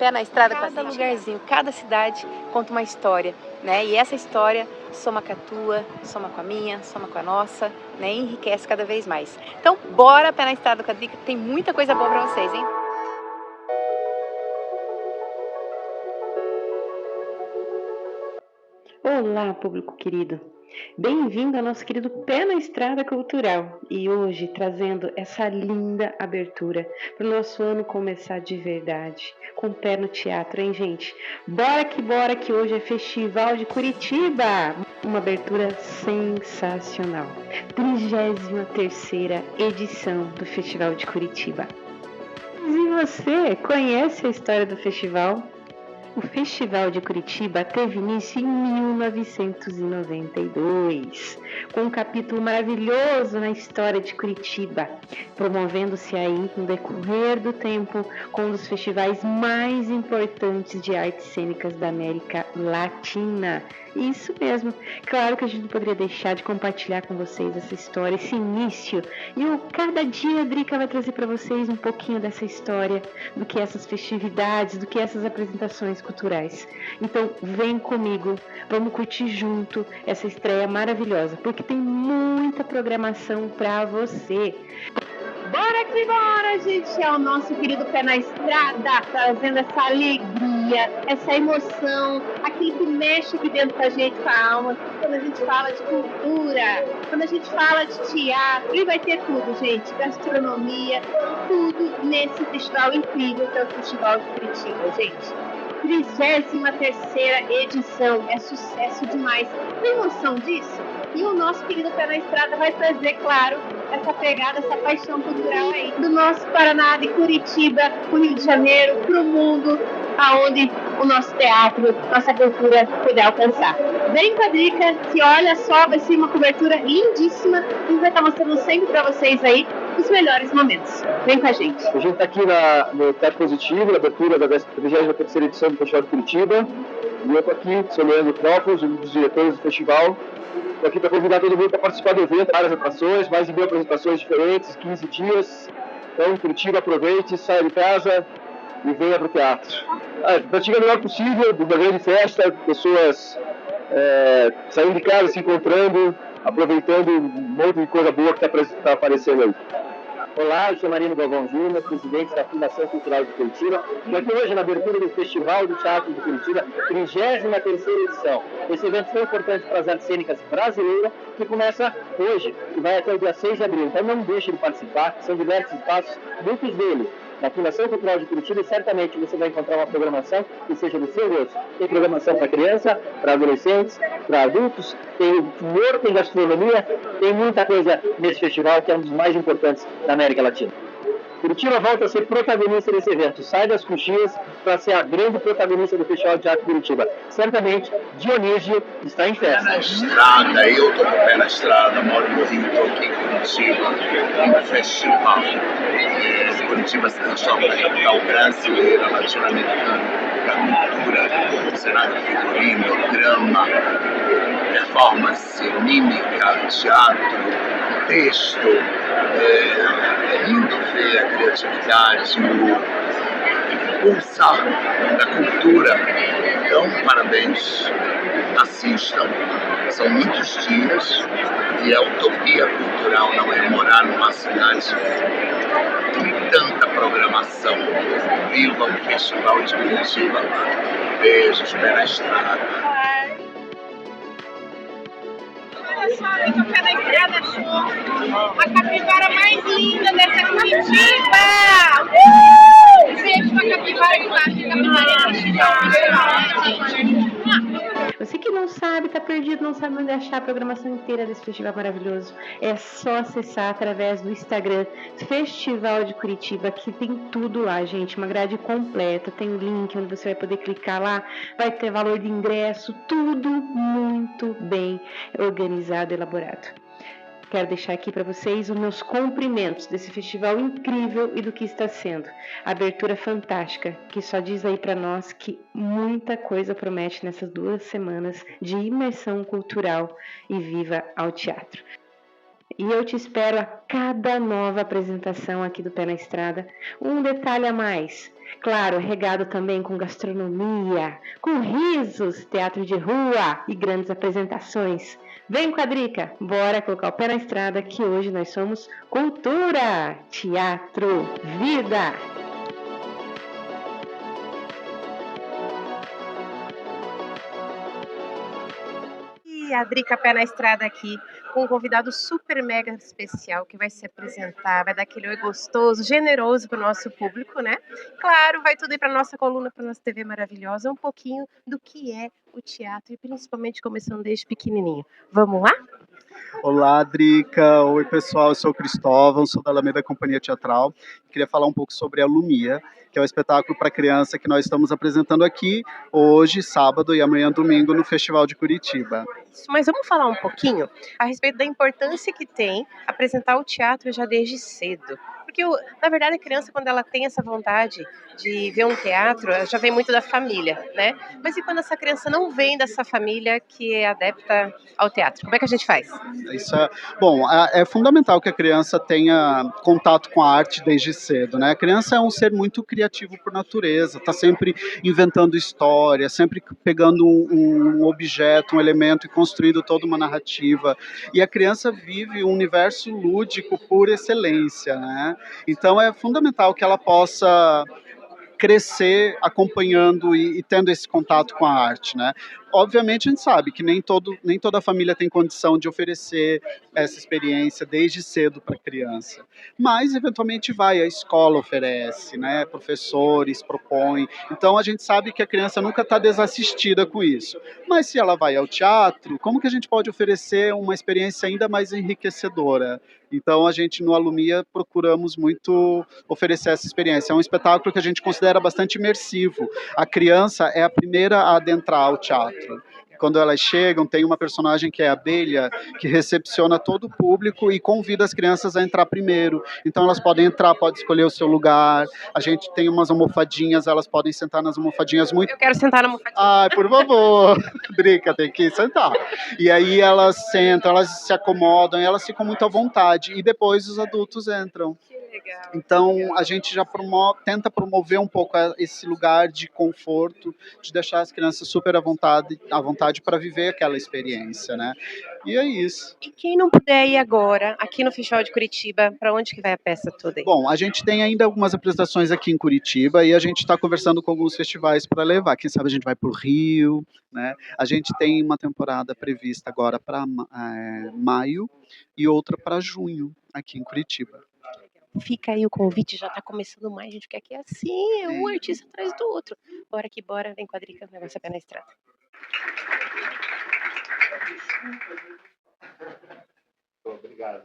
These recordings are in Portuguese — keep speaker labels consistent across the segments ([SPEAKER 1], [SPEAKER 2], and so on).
[SPEAKER 1] Pé na Estrada com a
[SPEAKER 2] Cada
[SPEAKER 1] gente.
[SPEAKER 2] lugarzinho, cada cidade conta uma história, né? E essa história soma com a tua, soma com a minha, soma com a nossa, né? E enriquece cada vez mais. Então, bora Pé na Estrada com a Drica, tem muita coisa boa pra vocês, hein? Olá, público querido. Bem-vindo ao nosso querido Pé na Estrada Cultural. E hoje trazendo essa linda abertura para o nosso ano começar de verdade, com o pé no teatro, hein, gente? Bora que hoje é Festival de Curitiba! Uma abertura sensacional. 33ª edição do Festival de Curitiba. E você conhece a história do festival? O Festival de Curitiba teve início em 1992, com um capítulo maravilhoso na história de Curitiba, promovendo-se aí no decorrer do tempo com um dos festivais mais importantes de artes cênicas da América Latina. Isso mesmo, claro que a gente não poderia deixar de compartilhar com vocês essa história, esse início. E cada dia a Drica vai trazer para vocês um pouquinho dessa história, do que essas festividades, do que essas apresentações culturais. Então vem comigo, vamos curtir junto essa estreia maravilhosa, porque tem muita programação para você. Bora que bora, gente! É o nosso querido Pé na Estrada, trazendo essa alegria, essa emoção, aquilo que mexe aqui dentro da gente, com a alma, quando a gente fala de cultura, quando a gente fala de teatro, e vai ter tudo, gente, gastronomia, tudo nesse festival incrível que é o Festival de Curitiba, gente. 33ª edição, é sucesso demais. Tem noção disso? E o nosso querido Pé na Estrada vai trazer, claro, essa pegada, essa paixão cultural aí do nosso Paraná, de Curitiba, o Rio de Janeiro, para o mundo, aonde o nosso teatro, nossa cultura puder alcançar. Vem com a Drica, que olha só, vai ser uma cobertura lindíssima, e a gente vai estar mostrando sempre para vocês aí os melhores momentos. Vem com a gente.
[SPEAKER 3] A gente está aqui no Teatro Positivo, na abertura da 33ª edição do Festival de Curitiba. E eu estou aqui, sou Leandro Trópolis, um dos diretores do festival. Estou aqui para convidar todo mundo para participar do evento, várias atrações, mais de 1000 apresentações diferentes, 15 dias. Então, Curitiba, aproveite, saia de casa e venha para o teatro. Pratique o melhor possível, uma grande festa, pessoas saindo de casa, se encontrando, aproveitando um monte de coisa boa que está aparecendo aí. Olá, eu sou Marino Galvão Júnior, presidente da Fundação Cultural de Curitiba, e aqui hoje na abertura do Festival do Teatro de Curitiba, 33ª edição. Esse evento tão importante para as artes cênicas brasileiras, que começa hoje e vai até o dia 6 de abril. Então não deixe de participar, são diversos espaços, muitos deles na Fundação Cultural de Curitiba, e certamente você vai encontrar uma programação que seja do seu gosto. Tem programação para criança, para adolescentes, para adultos, tem humor, tem gastronomia, tem muita coisa nesse festival que é um dos mais importantes da América Latina. Curitiba volta a ser protagonista desse evento. Sai das coxias para ser a grande protagonista do Festival de Teatro de Curitiba. Certamente, Dionísio está em festa.
[SPEAKER 4] Pé na estrada, eu estou com o pé na estrada, moro no Rio, estou aqui em Curitiba, no festival. Curitiba se transforma na capital brasileira, latino-americana, da cultura, cenário figurino, drama, performance, mímica, teatro, texto. É lindo ver a criatividade, o pulsar da cultura. Então, parabéns, assistam. São muitos dias e a utopia cultural não é morar numa cidade com tanta programação. Viva o Festival de Curitiba. Beijos, Pé na Estrada.
[SPEAKER 5] Olha só, vem com o Pé na Estrada Show, a capivara mais linda dessa Curitiba! Beijo pra capivara que baixa, capivara é festival, gente.
[SPEAKER 2] Você que não sabe, tá perdido, não sabe onde achar a programação inteira desse festival maravilhoso, é só acessar através do Instagram Festival de Curitiba, que tem tudo lá, gente, uma grade completa, tem um link onde você vai poder clicar lá, vai ter valor de ingresso, tudo muito bem organizado e elaborado. Quero deixar aqui para vocês os meus cumprimentos desse festival incrível e do que está sendo. Abertura fantástica, que só diz aí para nós que muita coisa promete nessas 2 semanas de imersão cultural e viva ao teatro. E eu te espero a cada nova apresentação aqui do Pé na Estrada. Um detalhe a mais, Claro, regado também com gastronomia, com risos, teatro de rua e grandes apresentações. Vem, Quadrica, bora colocar o pé na estrada que hoje nós somos cultura, teatro, vida.
[SPEAKER 1] E a Drica Pé na Estrada aqui, com um convidado super mega especial que vai se apresentar, vai dar aquele oi gostoso, generoso para o nosso público, né? Claro, vai tudo aí para nossa coluna, para nossa TV maravilhosa, um pouquinho do que é o teatro e principalmente começando desde pequenininho. Vamos lá?
[SPEAKER 6] Olá, Drica. Oi, pessoal. Eu sou o Cristóvão, sou da Alameda Companhia Teatral. Queria falar um pouco sobre a Lumia, que é um espetáculo para criança que nós estamos apresentando aqui hoje, sábado e amanhã, domingo, no Festival de Curitiba.
[SPEAKER 1] Mas vamos falar um pouquinho a respeito da importância que tem apresentar o teatro já desde cedo. Porque, na verdade, a criança, quando ela tem essa vontade de ver um teatro, ela já vem muito da família, né? Mas e quando essa criança não vem dessa família que é adepta ao teatro? Como é que a gente faz?
[SPEAKER 6] Bom, é fundamental que a criança tenha contato com a arte desde cedo, né? A criança é um ser muito criativo por natureza, está sempre inventando história, sempre pegando um objeto, um elemento e construindo toda uma narrativa. E a criança vive um universo lúdico por excelência, né? Então é fundamental que ela possa crescer acompanhando e tendo esse contato com a arte, né? Obviamente a gente sabe que nem toda família tem condição de oferecer essa experiência desde cedo para a criança, mas eventualmente a escola oferece, né? Professores propõem, então a gente sabe que a criança nunca está desassistida com isso. Mas se ela vai ao teatro, como que a gente pode oferecer uma experiência ainda mais enriquecedora? Então a gente no Alumia procuramos muito oferecer essa experiência. É um espetáculo que a gente considera bastante imersivo. A criança é a primeira a adentrar ao teatro. Quando elas chegam, tem uma personagem que é a abelha, que recepciona todo o público e convida as crianças a entrar primeiro. Então elas podem entrar, podem escolher o seu lugar. A gente tem umas almofadinhas, elas podem sentar nas almofadinhas muito...
[SPEAKER 1] Eu quero sentar na almofadinha.
[SPEAKER 6] Ai, por favor, Drica, tem que sentar. E aí elas sentam, elas se acomodam, elas ficam muito à vontade. E depois os adultos entram. Então, a gente já tenta promover um pouco esse lugar de conforto, de deixar as crianças super à vontade para viver aquela experiência, né? E é isso.
[SPEAKER 1] E quem não puder ir agora, aqui no Festival de Curitiba, para onde que vai a peça toda aí?
[SPEAKER 6] Bom, a gente tem ainda algumas apresentações aqui em Curitiba e a gente está conversando com alguns festivais para levar. Quem sabe a gente vai para o Rio, né? A gente tem uma temporada prevista agora para maio e outra para junho, aqui em Curitiba.
[SPEAKER 1] Fica aí o convite, já tá começando mais, gente, porque aqui é assim, é um artista atrás do outro. Bora que bora, vem Quadrica, o negócio é pé na estrada.
[SPEAKER 7] Obrigado.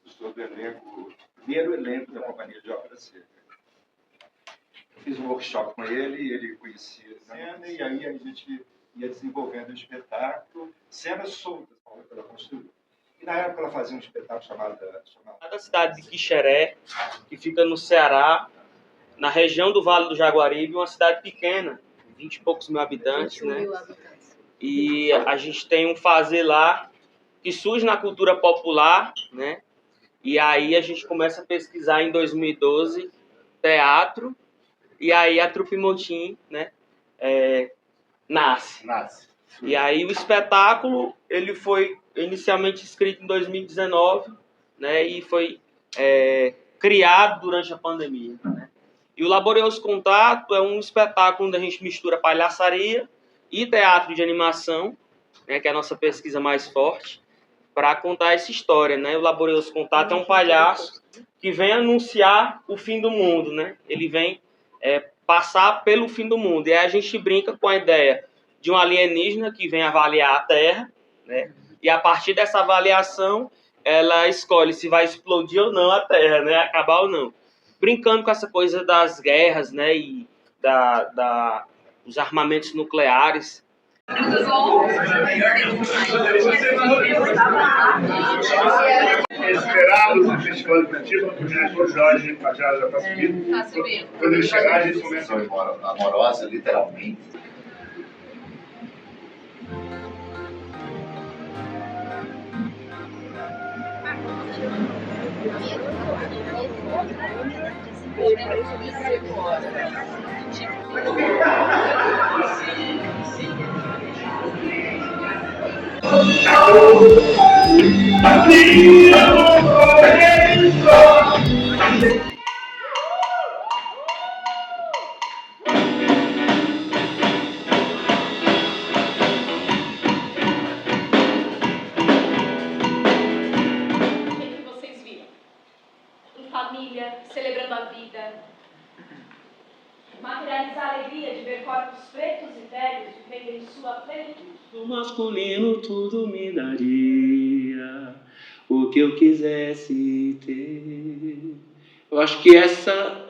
[SPEAKER 7] Estou do elenco, primeiro elenco da Companhia de Ópera Seca. Eu fiz um workshop com ele, e ele conhecia a cena, e aí a gente ia desenvolvendo o espetáculo, cenas soltas pela construção. E na época ela fazia um espetáculo chamado
[SPEAKER 8] Da cidade de Quixeré, que fica no Ceará, na região do Vale do Jaguaribe, uma cidade pequena, 20 e poucos mil habitantes, né? E a gente tem um fazer lá que surge na cultura popular, né? E aí a gente começa a pesquisar em 2012 teatro, e aí a Trupe Motim, né? Nasce. E aí o espetáculo, ele foi inicialmente escrito em 2019, né, e foi criado durante a pandemia, né? E o Laborioso Contato é um espetáculo onde a gente mistura palhaçaria e teatro de animação, né, que é a nossa pesquisa mais forte, para contar essa história, né? O Laborioso Contato é um palhaço que vem anunciar o fim do mundo, né? Ele vem passar pelo fim do mundo. E aí a gente brinca com a ideia de um alienígena que vem avaliar a Terra, né? E a partir dessa avaliação, ela escolhe se vai explodir ou não a Terra, né? Acabar ou não. Brincando com essa coisa das guerras, né? E dos armamentos nucleares.
[SPEAKER 7] Esperamos no Festival de Curitiba, o diretor Jorge já está subindo. Quando ele chegar, a gente começa a amorosa, literalmente.
[SPEAKER 9] Vocês viram? Em família, celebrando a vida. Materializar a alegria de ver corpos pretos e velhos vivendo em sua plenitude.
[SPEAKER 8] Do masculino tudo me daria, o que eu quisesse ter. Eu acho que essa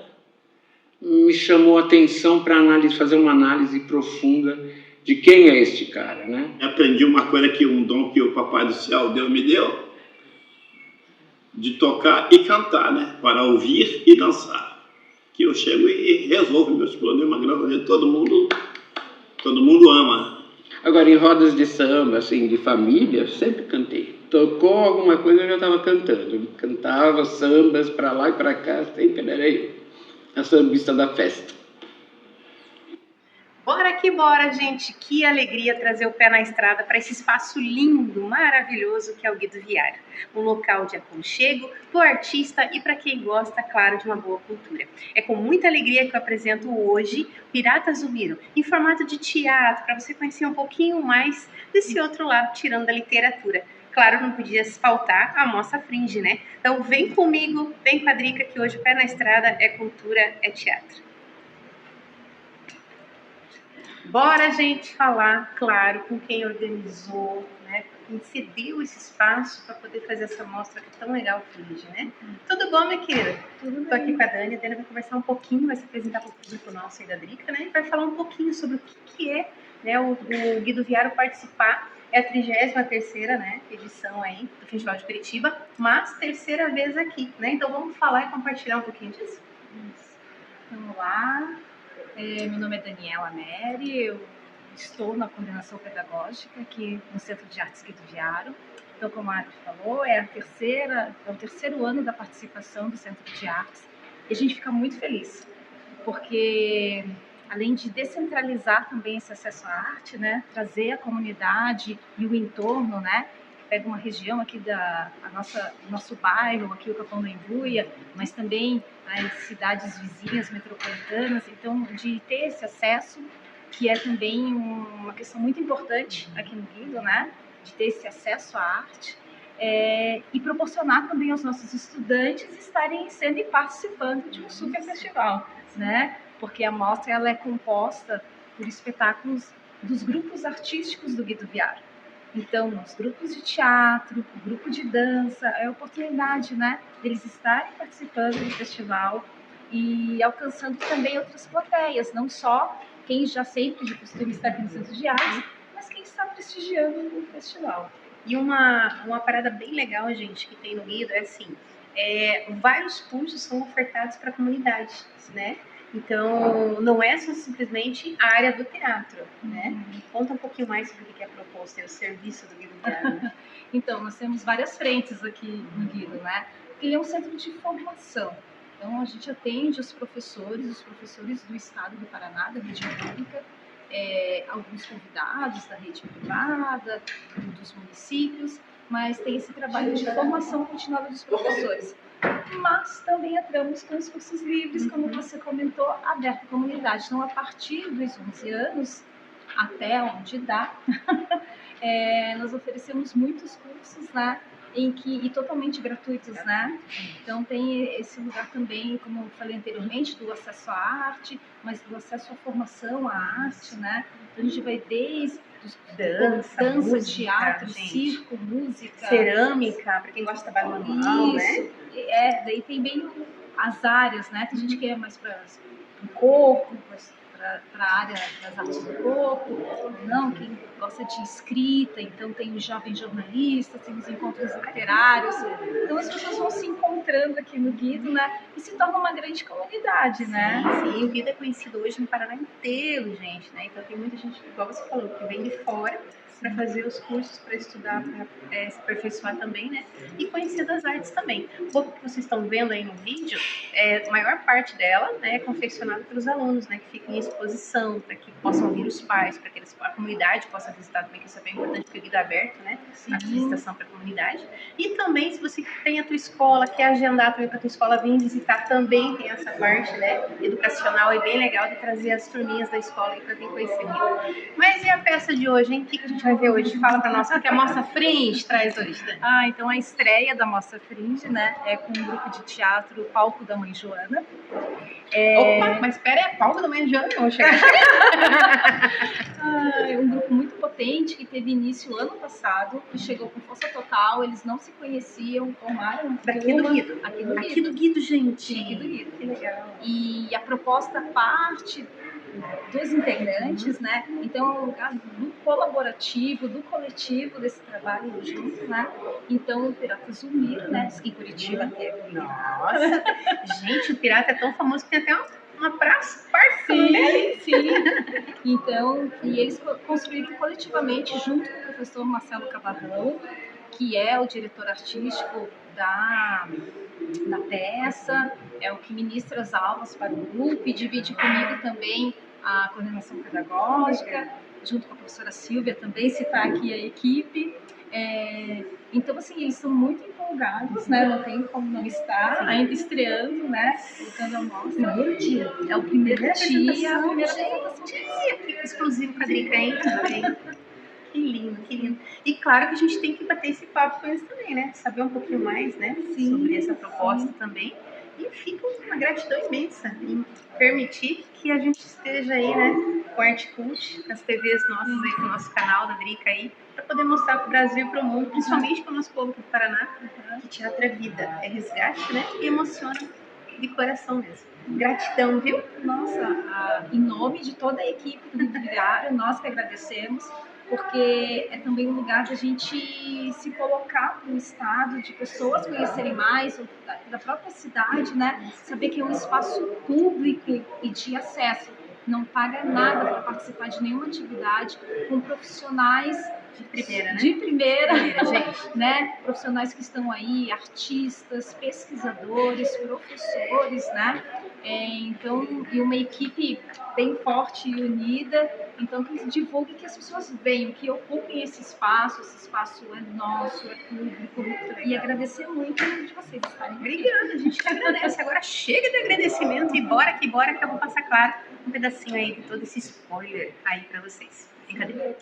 [SPEAKER 8] me chamou a atenção para fazer uma análise profunda de quem é este cara, né?
[SPEAKER 4] Aprendi uma coisa que um dom que o Papai do Céu me deu, de tocar e cantar, né? Para ouvir e dançar. Que eu chego e resolvo meus problemas, graças a Deus, todo mundo ama.
[SPEAKER 8] Agora, em rodas de samba, assim, de família, eu sempre cantei. Tocou alguma coisa, eu já estava cantando. Cantava sambas para lá e para cá, sempre era eu, a sambista da festa.
[SPEAKER 1] Bora que bora, gente! Que alegria trazer o pé na estrada para esse espaço lindo, maravilhoso que é o Guido Viário. Um local de aconchego para o artista e para quem gosta, claro, de uma boa cultura. É com muita alegria que eu apresento hoje Piratas do Miro, em formato de teatro, para você conhecer um pouquinho mais desse outro lado, tirando da literatura. Claro, não podia faltar a Mostra Fringe, né? Então vem comigo, vem com a Drica, que hoje o pé na estrada é cultura, é teatro. Bora, gente, falar, claro, com quem organizou, né, quem cedeu esse espaço para poder fazer essa mostra que é tão legal, Fringe, né? Tudo bom, minha querida? Tudo bem. Tô aqui com a Dani vai conversar um pouquinho, vai se apresentar para o público nosso aí da Drica, né? E vai falar um pouquinho sobre o que é, né, o Guido Viário participar. É a 33ª, né, edição aí do Festival de Curitiba, mas terceira vez aqui, né? Então vamos falar e compartilhar um pouquinho disso.
[SPEAKER 10] Vamos lá. Meu nome é Daniela Neri, eu estou na coordenação pedagógica aqui no Centro de Artes Guido Viário. Então, como a Adri falou, é o terceiro ano da participação do Centro de Artes e a gente fica muito feliz, porque além de descentralizar também esse acesso à arte, né, trazer a comunidade e o entorno, né, pega uma região aqui nosso bairro, aqui o Capão da Embuia, mas também as cidades vizinhas metropolitanas, então de ter esse acesso, que é também uma questão muito importante aqui no Guido, né, de ter esse acesso à arte, e proporcionar também aos nossos estudantes estarem sendo e participando de um super festival, né, porque a mostra ela é composta por espetáculos dos grupos artísticos do Guido Viário. Então, os grupos de teatro, o grupo de dança, é a oportunidade, né, deles estarem participando do festival e alcançando também outras plateias, não só quem já sempre de costume está aqui no Centro de Artes, mas quem está prestigiando o festival.
[SPEAKER 1] E uma parada bem legal, gente, que tem no Guido é assim, vários cursos são ofertados para a comunidade, né? Então, não é só simplesmente a área do teatro, né? Conta um pouquinho mais sobre o que é proposto, o serviço do Guido Viário, né?
[SPEAKER 10] Então, nós temos várias frentes aqui no Guido, né? Porque ele é um centro de formação. Então, a gente atende os professores do estado do Paraná, da rede pública, alguns convidados da rede privada, dos municípios, mas tem esse trabalho de formação continuada dos professores. Mas também entramos com os cursos livres, como você comentou, aberto à comunidade. Então, a partir dos 11 anos, até onde dá, nós oferecemos muitos cursos, né, e totalmente gratuitos, né? Então, tem esse lugar também, como eu falei anteriormente, do acesso à arte, mas do acesso à formação à arte, né? Então, a gente vai desde dança, música, teatro, gente, circo, música,
[SPEAKER 1] cerâmica, para quem gosta de trabalho manual, né?
[SPEAKER 10] Daí tem bem as áreas, né? Tem gente que é mais para o corpo, para a área das artes do corpo, não, quem gosta de escrita, então tem os jovens jornalistas, tem os encontros literários, então as pessoas vão se encontrando aqui no Guido, né, e se torna uma grande comunidade, né?
[SPEAKER 1] Sim, o Guido é conhecido hoje no Paraná inteiro, gente, né, então tem muita gente, igual você falou, que vem de fora para fazer os cursos, para estudar, para se aperfeiçoar também, né? E conhecer das artes também. O pouco que vocês estão vendo aí no vídeo, a maior parte dela, né, é confeccionada pelos alunos, né, que ficam em exposição, para que possam vir os pais, para que a comunidade possa visitar também, que isso é bem importante, porque vida aberta, né? A visitação para a comunidade. E também, se você tem a tua escola, quer agendar também para a tua escola vir visitar, também tem essa parte, né, educacional, é bem legal de trazer as turminhas da escola para vir conhecer. Mas e a peça de hoje, hein? O que a gente vai ver hoje? Fala para nós, o que a Mostra Fringe traz hoje, Dani?
[SPEAKER 10] Então a estreia da Mostra Fringe, né, é com um grupo de teatro Palco da Mãe Joana.
[SPEAKER 1] Opa, mas espera, é Palco da Mãe Joana? Não, chega.
[SPEAKER 10] É um grupo muito potente que teve início ano passado, que chegou com força total, eles não se conheciam, formaram
[SPEAKER 1] Daqui do Guido.
[SPEAKER 10] Aqui do Guido,
[SPEAKER 1] gente.
[SPEAKER 10] Aqui do Guido.
[SPEAKER 1] Que legal.
[SPEAKER 10] E a proposta parte dos integrantes, né? Então é um lugar do colaborativo, do coletivo desse trabalho junto, né? Então o Pirata Zumiro, né? Em Curitiba teve.
[SPEAKER 1] Nossa, gente, o Pirata é tão famoso que tem até uma praça, parque.
[SPEAKER 10] Sim. Então, e eles construíram coletivamente junto com o professor Marcelo Cabarrão, que é o diretor artístico da peça, é o que ministra as aulas para o grupo e divide comigo também a coordenação pedagógica, junto com a professora Silvia também, citar aqui a equipe. Então, assim, eles são muito empolgados, né? Não tem como não estar, ainda estreando, né? Voltando à mostra. É o primeiro dia, a primeira apresentação.
[SPEAKER 1] Exclusivo com a Drica, hein? Que lindo, que lindo. E claro que a gente tem que bater esse papo com eles também, né? Saber um pouquinho mais, né? Sobre essa proposta também. E fica uma gratidão imensa em permitir que a gente esteja aí, né? Com a Arte Cult, com as TVs nossas aí, com o nosso canal da Drica aí, para poder mostrar para o Brasil e para o mundo, principalmente para o nosso povo do Paraná, que teatro é vida, é resgate, né? E emociona de coração mesmo. Gratidão, viu?
[SPEAKER 10] Nossa, em nome de toda a equipe do Rio Viário, nós que agradecemos, porque é também um lugar de a gente se colocar no estado, de pessoas conhecerem mais da própria cidade, né? Saber que é um espaço público e de acesso. Não paga nada para participar de nenhuma atividade, com profissionais
[SPEAKER 1] de primeira, né?
[SPEAKER 10] De primeira,
[SPEAKER 1] gente.
[SPEAKER 10] Né? Profissionais que estão aí, artistas, pesquisadores, professores, né? Então, e uma equipe bem forte e unida, então que divulgue, que as pessoas venham, que ocupem esse espaço é nosso, é público, e agradecer muito de vocês estarem.
[SPEAKER 1] Obrigada, a gente que agradece. Agora chega de agradecimento e bora que eu vou passar, claro, um pedacinho aí de todo esse spoiler aí pra vocês. Brincadeira.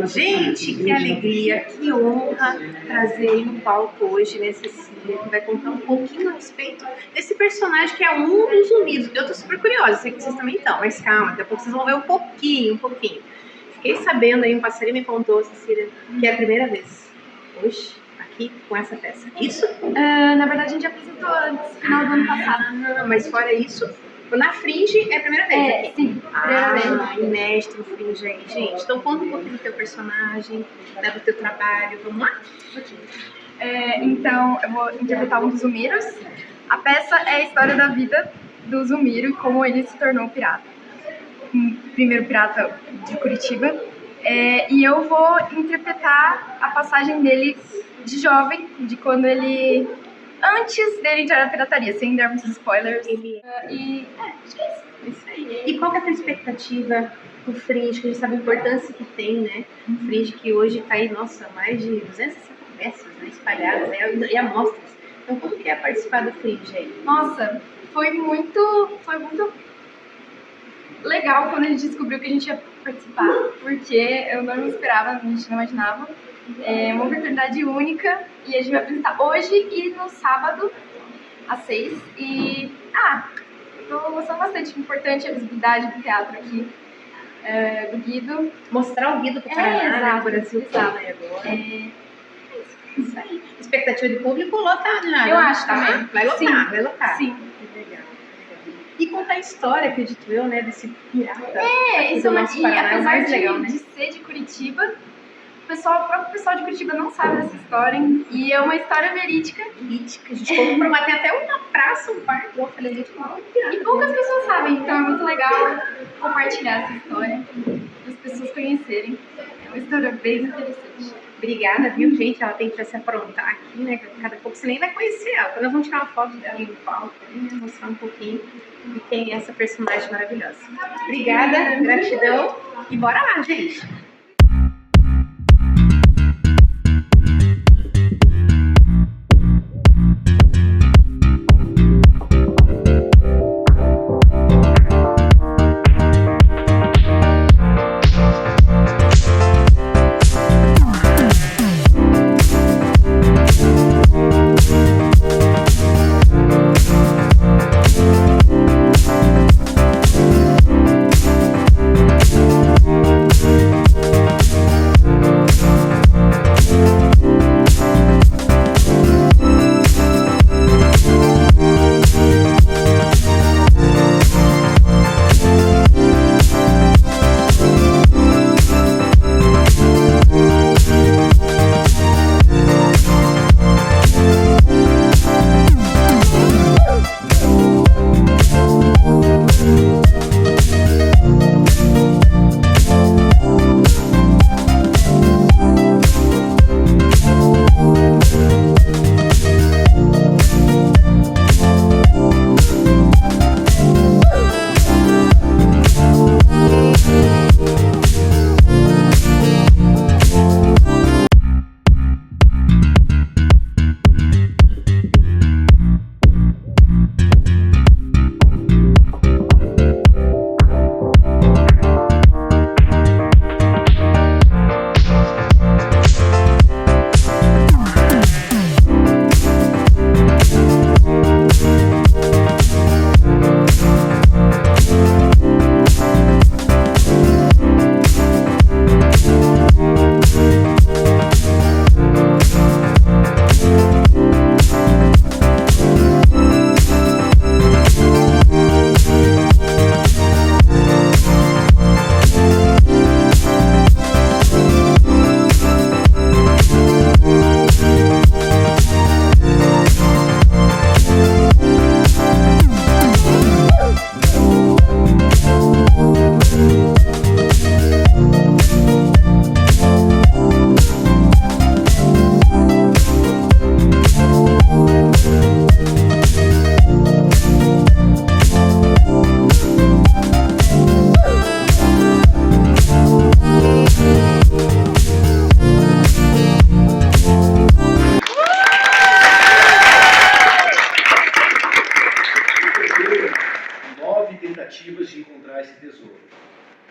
[SPEAKER 1] Gente, que alegria, que honra trazer aí no palco hoje, né, Cecília, que vai contar um pouquinho a respeito desse personagem que é um dos Zumiros. Eu tô super curiosa, sei que vocês também estão, mas calma, daqui a pouco vocês vão ver um pouquinho. Fiquei sabendo aí, um passarinho me contou, Cecília, que é a primeira vez hoje aqui com essa peça. Isso?
[SPEAKER 10] Na verdade, a gente apresentou antes, final do ano passado.
[SPEAKER 1] Mas fora isso, na Fringe é a primeira vez aqui?
[SPEAKER 10] Sim, primeira vez.
[SPEAKER 1] Inédito no Fringe aí, gente. Então conta um pouquinho do teu personagem, do teu trabalho, vamos lá?
[SPEAKER 11] Então, eu vou interpretar um dos Zumiros. A peça é a história da vida do Zumiro e como ele se tornou pirata. O primeiro pirata de Curitiba. E eu vou interpretar a passagem dele de jovem, de quando ele antes dele entrar na pirataria, sem dar muitos spoilers.
[SPEAKER 1] Acho que é isso. Isso aí. E qual que é a tua expectativa pro Fringe, que a gente sabe a importância que tem, né? O Fringe que hoje tá aí, nossa, mais de 260 peças, né, espalhadas, né, e amostras. Então, como que é participar do Fringe aí?
[SPEAKER 11] Nossa, foi muito legal quando a gente descobriu que a gente ia participar, porque eu não esperava, a gente não imaginava. É uma oportunidade única e a gente vai apresentar hoje e no sábado às 6. E, tô gostando bastante. Importante a visibilidade do teatro aqui, do Guido.
[SPEAKER 1] Mostrar o Guido pro Paraná, né, pro Brasil
[SPEAKER 11] exato.
[SPEAKER 1] Agora. Isso aí. Expectativa de público lotado já.
[SPEAKER 11] Eu acho também.
[SPEAKER 1] Vai lotar,
[SPEAKER 11] Sim.
[SPEAKER 1] vai lotar.
[SPEAKER 11] Sim.
[SPEAKER 1] Que legal. E contar a história, acredito eu, né, desse pirata.
[SPEAKER 11] Isso é
[SPEAKER 1] nosso Paraná, é o mais legal, né?
[SPEAKER 11] de ser de Curitiba, o próprio pessoal de Curitiba não sabe dessa história, e é uma história verídica.
[SPEAKER 1] A gente comprovar, tem até uma praça, um parque, eu falei, gente,
[SPEAKER 11] e poucas pessoas sabem, então é muito legal compartilhar essa história, para as pessoas conhecerem. É uma história bem interessante.
[SPEAKER 1] Obrigada, viu, gente? Ela tem que se aprontar aqui, né? Cada pouco você nem vai conhecer ela. Quando nós vamos tirar uma foto dela no palco, né? Mostrar um pouquinho de quem é essa personagem maravilhosa. Obrigada, gratidão e bora lá, gente!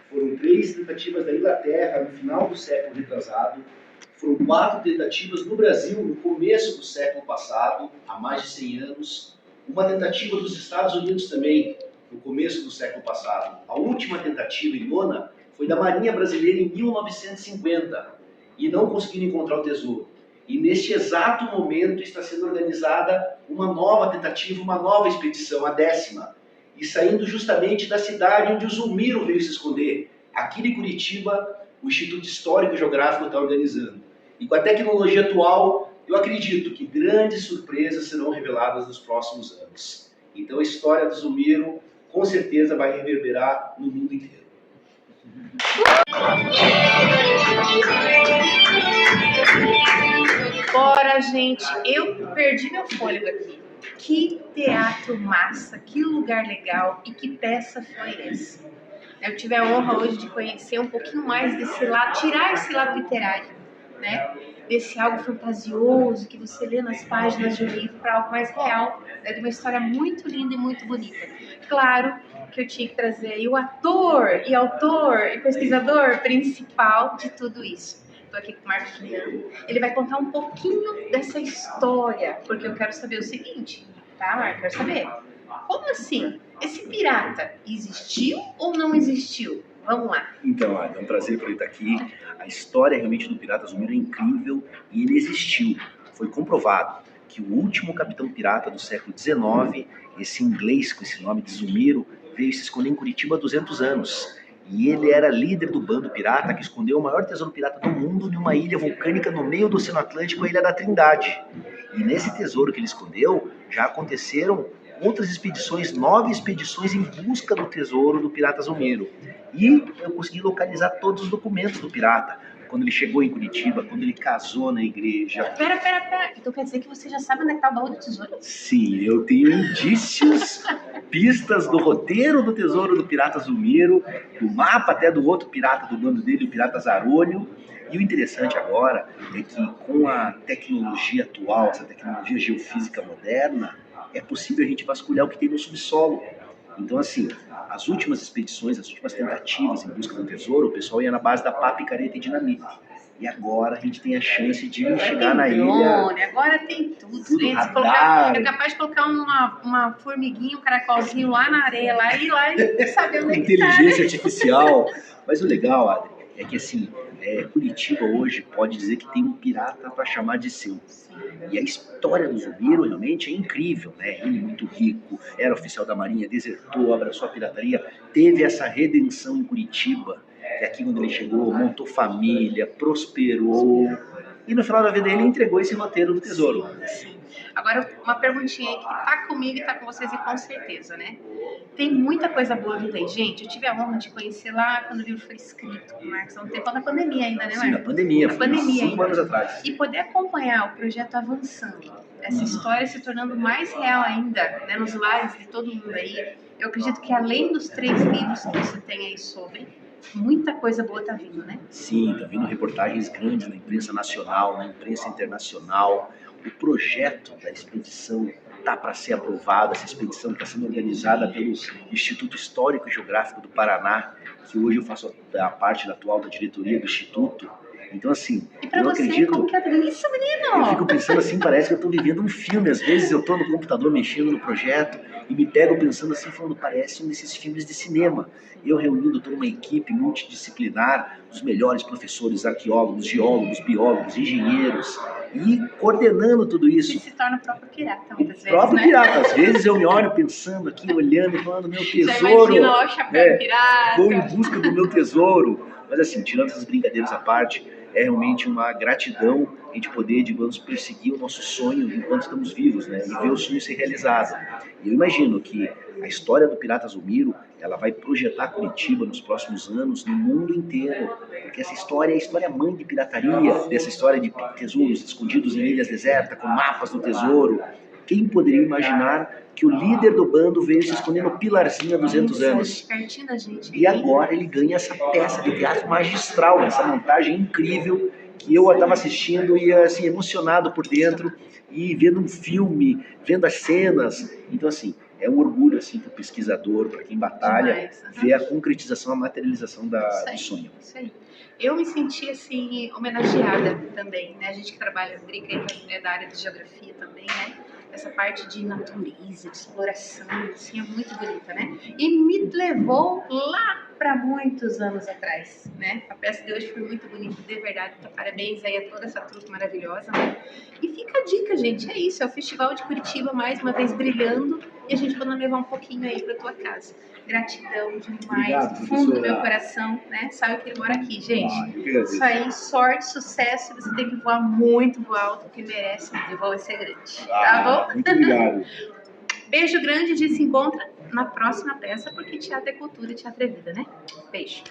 [SPEAKER 12] Foram 3 tentativas da Inglaterra no final do século retrasado, foram 4 tentativas no Brasil no começo do século passado, há mais de 100 anos, uma tentativa dos Estados Unidos também, no começo do século passado. A última tentativa, em nona, foi da Marinha Brasileira em 1950, e não conseguiram encontrar o tesouro. E neste exato momento está sendo organizada uma nova tentativa, uma nova expedição, a 10ª, e saindo justamente da cidade onde o Zulmiro veio se esconder. Aqui de Curitiba, o Instituto Histórico e Geográfico está organizando. E com a tecnologia atual, eu acredito que grandes surpresas serão reveladas nos próximos anos. Então a história do Zulmiro, com certeza, vai reverberar no mundo inteiro.
[SPEAKER 1] agora, gente, eu perdi meu fôlego aqui. Que teatro massa, que lugar legal e que peça foi essa? Eu tive a honra hoje de conhecer um pouquinho mais desse lado, tirar esse lado literário, né? Desse algo fantasioso que você lê nas páginas de um livro para algo mais real, né? De uma história muito linda e muito bonita. Claro que eu tinha que trazer aí o ator e autor e pesquisador principal de tudo isso. Estou aqui com o Marcos Juliano. Ele vai contar um pouquinho dessa história, porque eu quero saber o seguinte, tá, Marcos? Quero saber. Como assim? Esse pirata existiu ou não existiu? Vamos lá.
[SPEAKER 12] Então, é um prazer por ele estar aqui. A história realmente do Pirata Zumiro é incrível e ele existiu. Foi comprovado que o último capitão pirata do século XIX, esse inglês com esse nome de Zumiro, veio se esconder em Curitiba há 200 anos. E ele era líder do bando pirata que escondeu o maior tesouro pirata do mundo numa ilha vulcânica no meio do Oceano Atlântico, a Ilha da Trindade. E nesse tesouro que ele escondeu, já aconteceram outras expedições, 9 expedições em busca do tesouro do Pirata Zumiro. E eu consegui localizar todos os documentos do pirata. Quando ele chegou em Curitiba, quando ele casou na igreja.
[SPEAKER 1] Pera. Então quer dizer que você já sabe onde é que tá o baú do tesouro?
[SPEAKER 12] Sim, eu tenho indícios, pistas do roteiro do tesouro do Pirata Zumiro, do mapa até do outro pirata do bando dele, o Pirata Zarolho. E o interessante agora é que com a tecnologia atual, essa tecnologia geofísica moderna, é possível a gente vasculhar o que tem no subsolo. Então, assim, as últimas expedições, as últimas tentativas em busca do tesouro, o pessoal ia na base da pá, picareta e dinamite. E agora a gente tem a chance de chegar na ilha.
[SPEAKER 1] Agora tem tudo.
[SPEAKER 12] Radar.
[SPEAKER 1] É capaz de colocar uma formiguinha, um caracolzinho lá na areia, lá e ir lá e saber onde é que tá.
[SPEAKER 12] Inteligência artificial. Mas o legal, Adri, é que assim, Curitiba hoje pode dizer que tem um pirata para chamar de seu. E a história do Zumiro realmente é incrível, né? Ele muito rico, era oficial da Marinha, desertou, abraçou a pirataria, teve essa redenção em Curitiba. E aqui quando ele chegou, montou família, prosperou. E no final da vida ele entregou esse roteiro do tesouro.
[SPEAKER 1] Sim. Agora, uma perguntinha aí que tá comigo e tá com vocês e com certeza, né? Tem muita coisa boa vindo aí. Gente, eu tive a honra de conhecer lá quando o livro foi escrito, Marcos, há um tempo da pandemia ainda, né, Marcos?
[SPEAKER 12] Sim, na pandemia, foi 5 anos atrás.
[SPEAKER 1] E poder acompanhar o projeto avançando, essa história se tornando mais real ainda, né, nos lares de todo mundo aí. Eu acredito que além dos 3 livros que você tem aí sobre, muita coisa boa tá vindo, né?
[SPEAKER 12] Sim, tá vindo reportagens grandes na imprensa nacional, na imprensa internacional. O projeto da expedição está para ser aprovado, essa expedição está sendo organizada pelo Instituto Histórico e Geográfico do Paraná, que hoje eu faço a parte atual da diretoria do Instituto. Então, assim,
[SPEAKER 1] e pra
[SPEAKER 12] eu
[SPEAKER 1] você,
[SPEAKER 12] acredito...
[SPEAKER 1] como que é isso, menino?
[SPEAKER 12] Eu fico pensando assim, parece que eu estou vivendo um filme. Às vezes eu estou no computador mexendo no projeto e me pego pensando assim, falando, parece um desses filmes de cinema. Eu reunindo toda uma equipe multidisciplinar, os melhores professores, arqueólogos, geólogos, biólogos, engenheiros, e coordenando tudo isso.
[SPEAKER 1] E se torna o próprio pirata, muitas vezes,
[SPEAKER 12] O próprio
[SPEAKER 1] né?
[SPEAKER 12] pirata. Às vezes eu me olho pensando aqui, olhando e falando, meu tesouro.
[SPEAKER 1] Já imagina, ó, o chapéu pirata.
[SPEAKER 12] Vou em busca do meu tesouro. Mas assim, tirando essas brincadeiras à parte, é realmente uma gratidão a gente poder, digamos, perseguir o nosso sonho enquanto estamos vivos, né? E ver o sonho ser realizado. E eu imagino que a história do Pirata Zumiro, ela vai projetar Curitiba nos próximos anos no mundo inteiro. Porque essa história é a história mãe de pirataria, dessa história de tesouros escondidos em ilhas desertas, com mapas do tesouro. Quem poderia imaginar que o líder do bando veio se esconder no Pilarzinho há 200 anos?
[SPEAKER 1] Pertinho da gente.
[SPEAKER 12] E agora ele ganha essa peça de teatro magistral, essa montagem incrível, que eu estava assistindo e assim, emocionado por dentro, e vendo um filme, vendo as cenas. Então, assim, é um orgulho assim, para o pesquisador, para quem batalha, ver a concretização, a materialização do sonho.
[SPEAKER 1] Isso aí. Eu me senti, assim, homenageada também, né? A gente que trabalha, brinca é da área de geografia também, né? Essa parte de natureza, de exploração, assim, é muito bonita, né? E me levou lá para muitos anos atrás, né? A peça de hoje foi muito bonita, de verdade. Então, parabéns aí a toda essa trupe maravilhosa, né? E fica a dica, gente, é isso, é o Festival de Curitiba mais uma vez brilhando e a gente pode levar um pouquinho aí para tua casa. Gratidão demais,
[SPEAKER 12] Obrigado,
[SPEAKER 1] do fundo do
[SPEAKER 12] professora.
[SPEAKER 1] meu coração, né? Sabe que ele mora aqui, gente.
[SPEAKER 12] Eu que agradeço.
[SPEAKER 1] Isso aí, sorte, sucesso, você tem que voar muito alto, porque merece, e o voo vai ser grande, tá bom?
[SPEAKER 12] Muito obrigado.
[SPEAKER 1] Beijo grande, a gente se encontra na próxima peça, porque teatro é cultura, teatro é vida, né? Beijo.